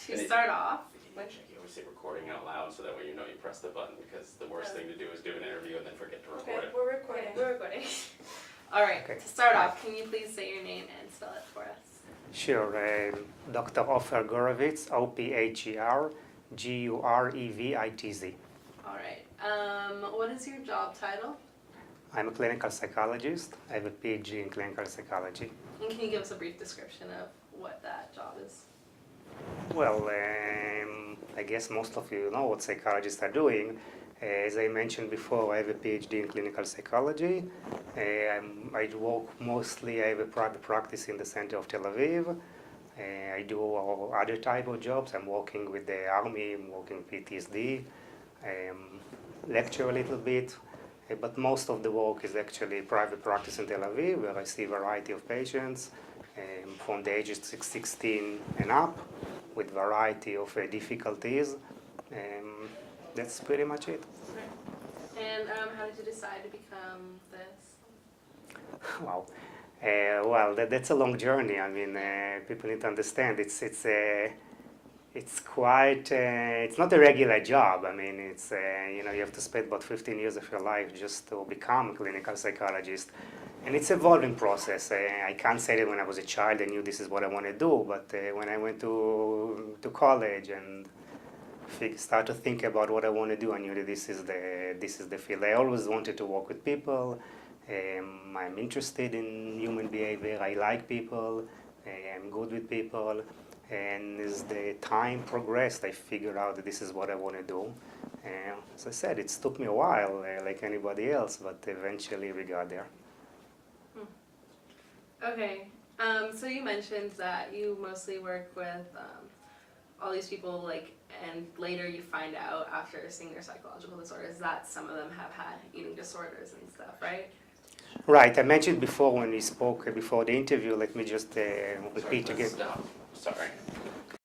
To start off, You always say recording out loud so that way you know you press the button, because the worst thing to do is do an interview and then forget to record it. We're recording. we're recording. All right, Okay. to start off, can you please say your name and spell it for us? Sure. Dr. Ofer Opher Gurevitz. All right. What is your job title? I'm a clinical psychologist. I have a PhD in clinical psychology. And can you give us a brief description of what that job is? Well, I guess most of you know what psychologists are doing. As I mentioned before, I have a PhD in clinical psychology. I work mostly, I have a private practice in the center of Tel Aviv. I do other type of jobs. I'm working with the Army, I'm working with PTSD, lecture a little bit. But most of the work is actually private practice in Tel Aviv, where I see a variety of patients from the ages 16 and up, with variety of difficulties. That's pretty much it. And how did you decide to become this? Wow. Well, that's a long journey. I mean, people need to understand it's quite, it's not a regular job. I mean, it's, you have to spend about 15 years of your life just to become a clinical psychologist. And it's an evolving process. I can't say that when I was a child I knew this is what I want to do, but when I went to college and start to think about what I want to do, I knew that this is the field. I always wanted to work with people. I'm interested in human behavior. I like people. I'm good with people. And as the time progressed, I figured out that this is what I want to do. As I said, it took me a while, like anybody else, but eventually we got there. Okay. So you mentioned that you mostly work with all these people, and later you find out after seeing their psychological disorders that some of them have had eating disorders and stuff, right? Right. I mentioned before when we spoke before the interview. Let me just repeat again. Stop. Sorry.